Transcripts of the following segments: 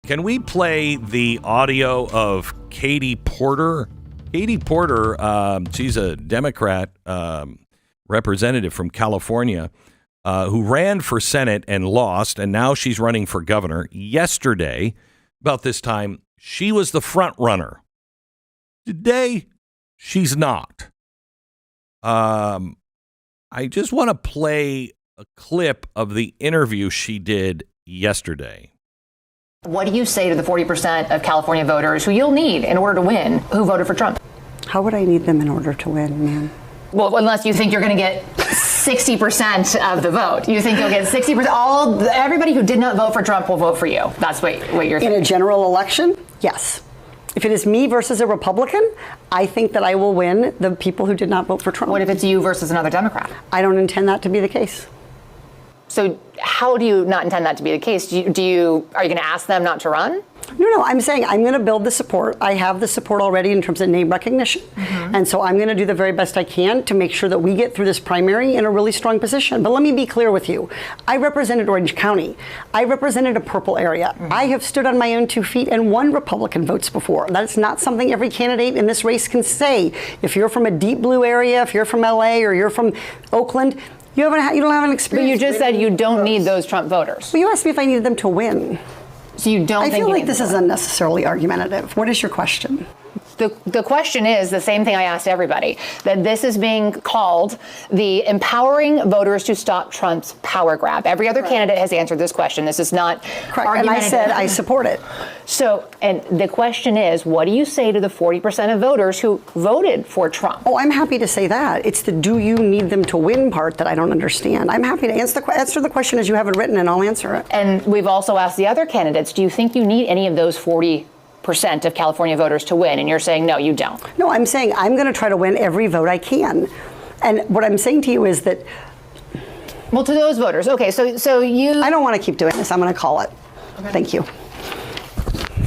Can we play the audio of Katie Porter? Katie Porter, she's a Democrat representative from California who ran for Senate and lost, and now she's running for governor. Yesterday, about this time, she was the front runner. Today, she's not. I just want to play a clip of the interview she did yesterday. What do you say to the 40% of California voters who you'll need in order to win who voted for Trump? How would I need them in order to win, ma'am? Well, unless you think you're going to get 60% of the vote. You think you'll get 60%. Everybody who did not vote for Trump will vote for you. That's what you're thinking. In a general election? Yes. If it is me versus a Republican, I think that I will win the people who did not vote for Trump. What if it's you versus another Democrat? I don't intend that to be the case. So how do you not intend that to be the case? Are you going to ask them not to run? No, I'm saying I'm going to build the support. I have the support already in terms of name recognition. Mm-hmm. And so I'm going to do the very best I can to make sure that we get through this primary in a really strong position. But let me be clear with you. I represented Orange County. I represented a purple area. Mm-hmm. I have stood on my own 2 feet and won Republican votes before. That's not something every candidate in this race can say. If you're from a deep blue area, if you're from LA or you're from Oakland, you don't have an experience. But you just said you don't need those Trump voters. Well, you asked me if I needed them to win. So you don't think I feel like this is unnecessarily argumentative. What is your question? The question is the same thing I asked everybody, that this is being called the empowering voters to stop Trump's power grab. Every other candidate has answered this question. This is not correct. And I said I support it. So, and the question is, what do you say to the 40% of voters who voted for Trump? Oh, I'm happy to say that. It's the do you need them to win part that I don't understand. I'm happy to answer the question as you have it written, and I'll answer it. And we've also asked the other candidates, do you think you need any of those 40% of California voters to win? And you're saying, no, you don't. No, I'm saying I'm going to try to win every vote I can. And what I'm saying to you is that... Well, to those voters. Okay, so you... I don't want to keep doing this. I'm going to call it. Okay. Thank you.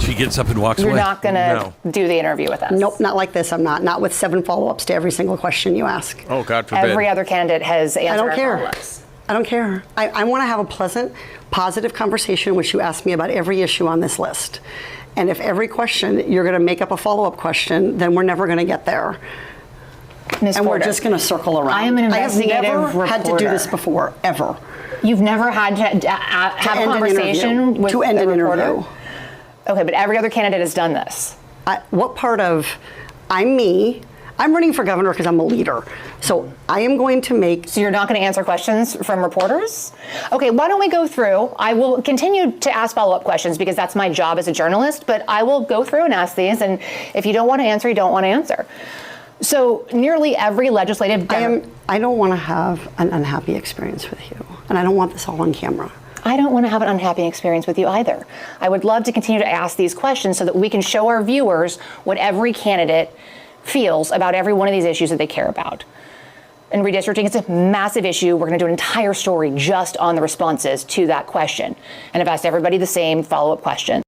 She gets up and walks away. You're not going to do the interview with us? Nope, not like this. I'm not. Not with 7 follow-ups to every single question you ask. Oh, God forbid. Every other candidate has answered. I don't care. Follow-ups. I don't care. I want to have a pleasant, positive conversation in which you ask me about every issue on this list. And if every question you're going to make up a follow-up question, then we're never going to get there. Ms. And Porter, we're just going to circle around. I am an investigative I have never reporter. had to do this before, ever. You've never had to have a conversation with to end a an reporter? interview. Okay, but every other candidate has done this. What part of I'm me? I'm running for governor because I'm a leader. So I am going to make... So you're not going to answer questions from reporters? Okay, why don't we go through? I will continue to ask follow-up questions because that's my job as a journalist, but I will go through and ask these, and if you don't want to answer, you don't want to answer. So nearly every legislative... I don't want to have an unhappy experience with you, and I don't want this all on camera. I don't want to have an unhappy experience with you either. I would love to continue to ask these questions so that we can show our viewers what every candidate feels about every one of these issues that they care about. And redistricting is a massive issue. We're going to do an entire story just on the responses to that question. And I've asked everybody the same follow-up question.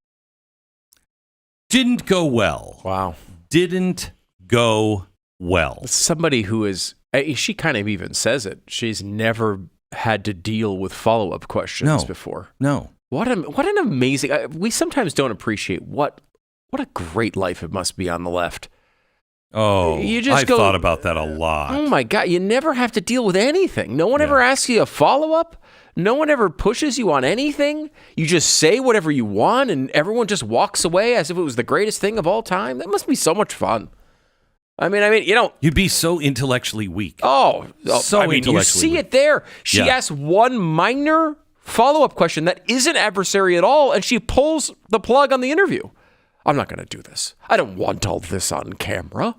Didn't go well. Wow. Didn't go well. Somebody who is, she kind of even says it. She's never had to deal with follow-up questions before. No. What an amazing, we sometimes don't appreciate what a great life it must be on the left. Oh, I've thought about that a lot. Oh my God, you never have to deal with anything. No one ever asks you a follow-up. No one ever pushes you on anything. You just say whatever you want and everyone just walks away as if it was the greatest thing of all time. That must be so much fun. I mean, you know. You'd be so intellectually weak. So intellectually you see it there. She asks one minor follow-up question that isn't adversary at all, and she pulls the plug on the interview. I'm not going to do this. I don't want all this on camera.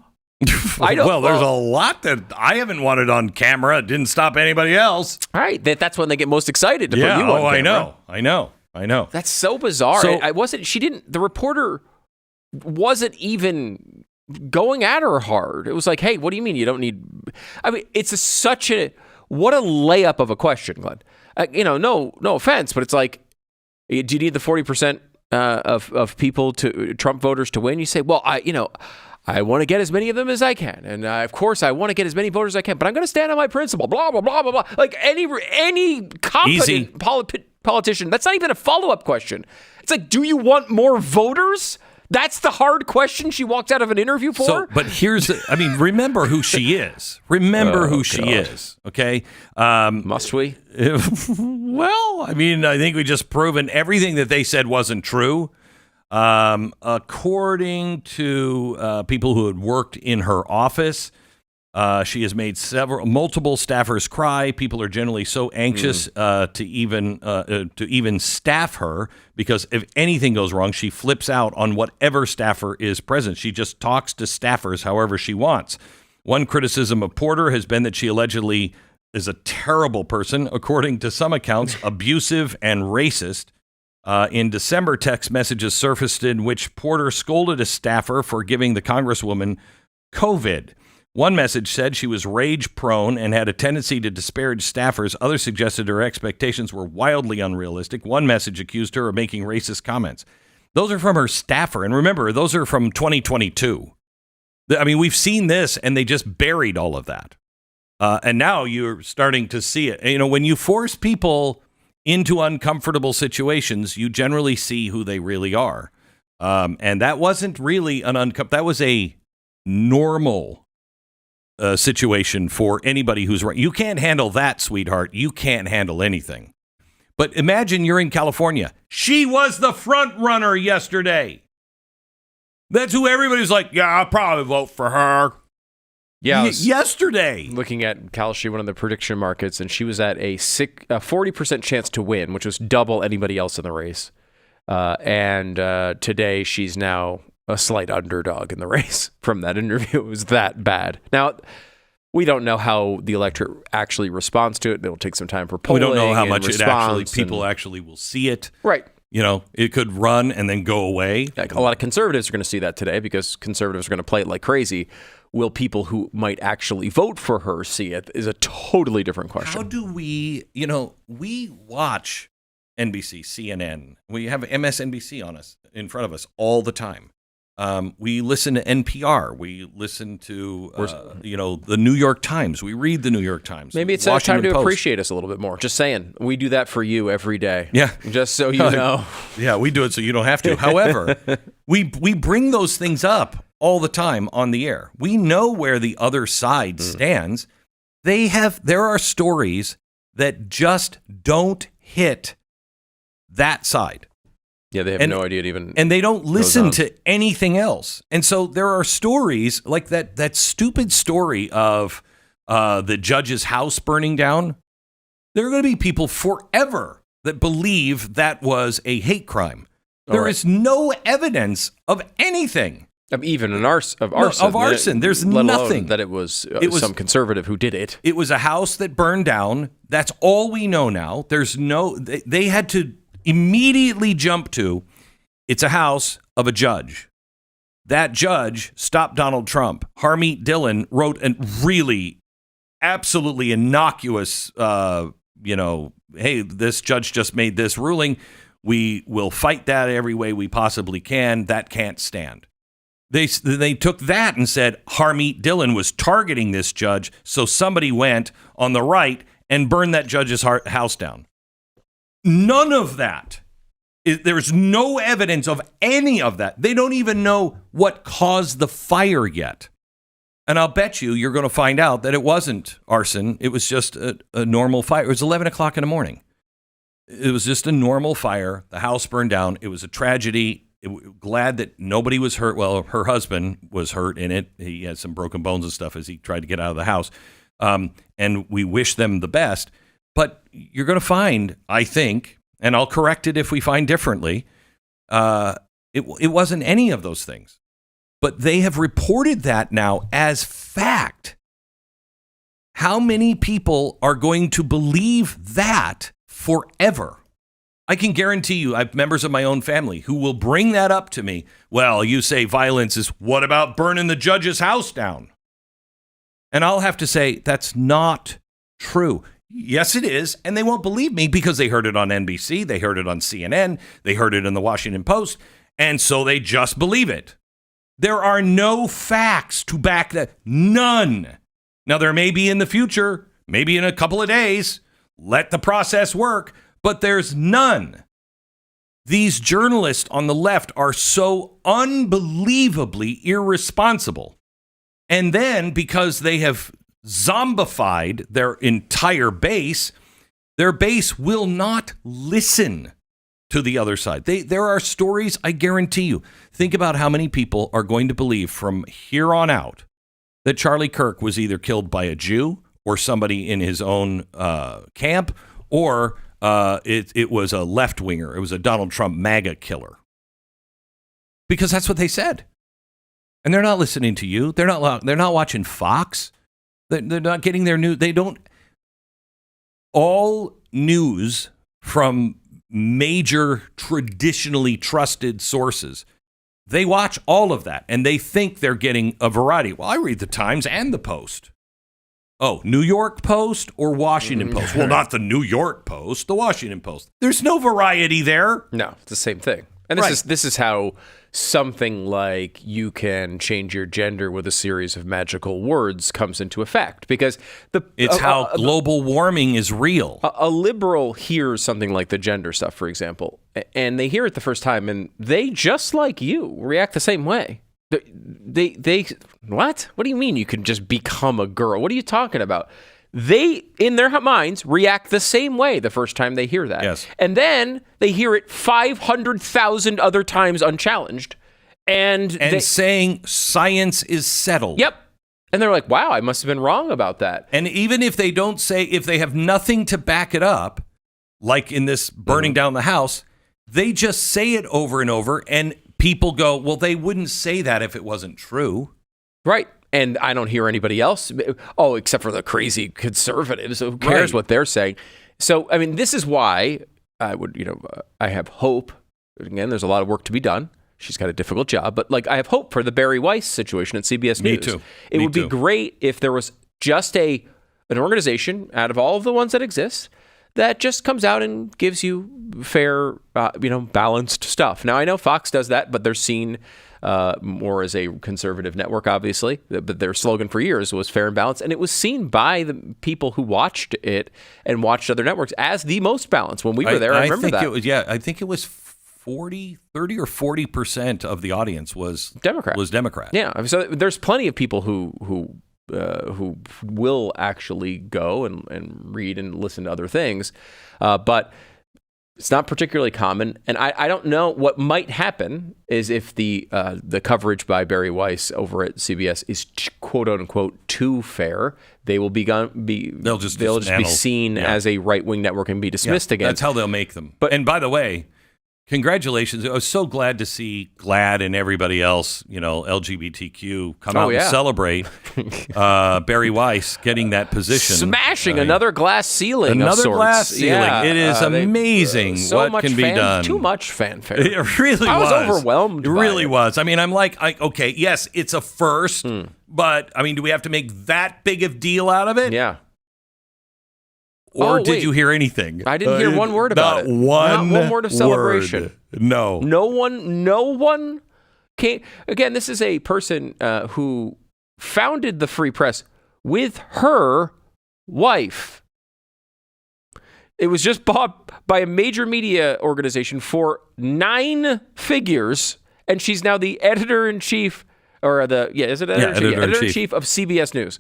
Well, there's a lot that I haven't wanted on camera. It didn't stop anybody else. All right. That's when they get most excited to put you on camera. I know. That's so bizarre. So, the reporter wasn't even going at her hard. It was like, hey, what do you mean you don't need, I mean, it's what a layup of a question, Glenn. No offense, but it's like, do you need the 40% of people Trump voters to win? You say, well, I want to get as many of them as I can. And of course, I want to get as many voters as I can, but I'm going to stand on my principle, blah, blah, blah, blah, blah. Like any competent politician, that's not even a follow-up question. It's like, do you want more voters? That's the hard question she walked out of an interview for? So, but remember who she is. Remember who she is, okay? Must we? Well, I think we just proven everything that they said wasn't true. According to people who had worked in her office, she has made multiple staffers cry. People are generally so anxious to even staff her because if anything goes wrong, she flips out on whatever staffer is present. She just talks to staffers however she wants. One criticism of Porter has been that she allegedly is a terrible person, according to some accounts, abusive and racist. In December, text messages surfaced in which Porter scolded a staffer for giving the Congresswoman COVID. One message said she was rage-prone and had a tendency to disparage staffers. Others suggested her expectations were wildly unrealistic. One message accused her of making racist comments. Those are from her staffer. And remember, those are from 2022. We've seen this, and they just buried all of that. And now you're starting to see it. When you force people into uncomfortable situations, you generally see who they really are. And that wasn't really that was a normal situation for anybody who's right. You can't handle that, sweetheart. You can't handle anything. But imagine you're in California. She was the front runner yesterday. That's who everybody's like, yeah, I'll probably vote for her. Yeah, yesterday. Looking at Kalshi, one of the prediction markets, and she was at a 40% chance to win, which was double anybody else in the race. And today she's now a slight underdog in the race from that interview. It was that bad. Now, we don't know how the electorate actually responds to it. It'll take some time for polling. We don't know how much people and actually will see it. Right. It could run and then go away. Like, a lot of conservatives are going to see that today because conservatives are going to play it like crazy. Will people who might actually vote for her see it is a totally different question. How do we, we watch NBC, CNN. We have MSNBC on us, in front of us all the time. We listen to NPR. We listen to, the New York Times. We read the New York Times. Maybe it's time to appreciate us a little bit more. Just saying. We do that for you every day. Yeah. Just so you know. Yeah, we do it so you don't have to. However, we bring those things up all the time on the air. We know where the other side stands. There are stories that just don't hit that side. Yeah, they have no idea it even. And they don't listen to anything else. And so there are stories like that stupid story of the judge's house burning down. There are going to be people forever that believe that was a hate crime. There is no evidence of anything. Of even an arson. Of arson. There's let nothing. Alone that it was some conservative who did it. It was a house that burned down. That's all we know now. They had to immediately jump to, it's a house of a judge. That judge stopped Donald Trump. Harmeet Dillon wrote a really absolutely innocuous, hey, this judge just made this ruling. We will fight that every way we possibly can. That can't stand. They took that and said Harmeet Dillon was targeting this judge, so somebody went on the right and burned that judge's house down. None of that. There's no evidence of any of that. They don't even know what caused the fire yet. And I'll bet you're going to find out that it wasn't arson. It was just a normal fire. It was 11 o'clock in the morning. It was just a normal fire. The house burned down. It was a tragedy. Glad that nobody was hurt. Well, her husband was hurt in it. He had some broken bones and stuff as he tried to get out of the house. And we wish them the best. But you're going to find, I think, and I'll correct it if we find differently, it wasn't any of those things. But they have reported that now as fact. How many people are going to believe that forever? I can guarantee you, I have members of my own family who will bring that up to me. Well, you say violence is, what about burning the judge's house down? And I'll have to say, that's not true. Yes, it is. And they won't believe me because they heard it on NBC. They heard it on CNN. They heard it in the Washington Post. And so they just believe it. There are no facts to back that. None. Now, there may be in the future, maybe in a couple of days. Let the process work, but there's none. These journalists on the left are so unbelievably irresponsible. And then, because they have zombified their entire base, their base will not listen to the other side. There are stories, I guarantee you. Think about how many people are going to believe from here on out that Charlie Kirk was either killed by a Jew or somebody in his own camp, or it was a left-winger. It was a Donald Trump MAGA killer. Because that's what they said. And they're not listening to you. They're not watching Fox. They're not getting their news. They don't. All news from major traditionally trusted sources, they watch all of that and they think they're getting a variety. Well, I read the Times and the Post. Oh, New York Post or Washington Post? Well, not the New York Post, the Washington Post. There's no variety there. No, it's the same thing. And this is how something like you can change your gender with a series of magical words comes into effect, because it's how global warming is real. A liberal hears something like the gender stuff, for example, and they hear it the first time, and they, just like you, react the same way. They what? What do you mean you can just become a girl? What are you talking about? They, in their minds, react the same way the first time they hear that. Yes. And then they hear it 500,000 other times unchallenged. And saying science is settled. Yep. And they're like, wow, I must have been wrong about that. And even if they don't say, if they have nothing to back it up, like in this burning down the house, they just say it over and over. And people go, well, they wouldn't say that if it wasn't true. Right. And I don't hear anybody else, except for the crazy conservatives. Who cares what they're saying? So, I mean, this is why I would, I have hope. Again, there's a lot of work to be done. She's got a difficult job, but I have hope for the Barry Weiss situation at CBS News. Me too. It would be great if there was just an organization out of all of the ones that exist that just comes out and gives you fair, balanced stuff. Now, I know Fox does that, but they're seen more as a conservative network, obviously. But their slogan for years was fair and balanced. And it was seen by the people who watched it and watched other networks as the most balanced. When we were there, I remember that. I think it was 30 or 40% of the audience was Democrat. Yeah. So there's plenty of people who will actually go and read and listen to other things. But it's not particularly common, and I don't know what might happen is if the coverage by Barry Weiss over at CBS is quote unquote too fair, they will they'll just be seen as a right wing network and be dismissed again. That's how they'll make them. And by the way, congratulations! I was so glad to see GLAAD and everybody else, LGBTQ, come out and celebrate Barry Weiss getting that position, smashing another glass ceiling. Glass ceiling. Yeah, it is amazing what can be done. Too much fanfare. It really was. I was overwhelmed. It really was. I mean, I'm like, okay, yes, it's a first, but I mean, do we have to make that big of deal out of it? Yeah. Or did you hear anything? I didn't hear one word about it. Not one word of celebration. Word. No. No one came. Again, this is a person who founded the Free Press with her wife. It was just bought by a major media organization for 9 figures, and she's now the editor-in-chief, or editor-in-chief of CBS News.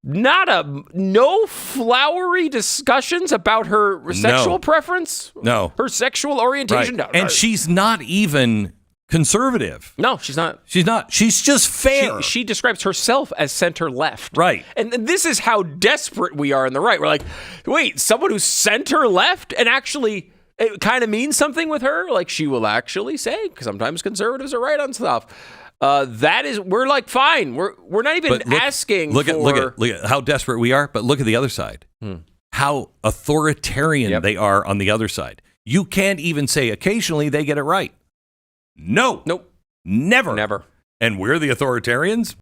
No flowery discussions about her sexual preference? No. Her sexual orientation? Right. And she's not even conservative. No, she's not. She's not. She's just fair. She describes herself as center left. Right. And this is how desperate we are in the right. We're like, wait, someone who's center left and actually it kind of means something with her? Like she will actually say, because sometimes conservatives are right on stuff. We're like, fine. We're not even asking look at how desperate we are, but look at the other side. How authoritarian they are on the other side. You can't even say occasionally they get it right. No. Nope. Never. Never. And we're the authoritarians?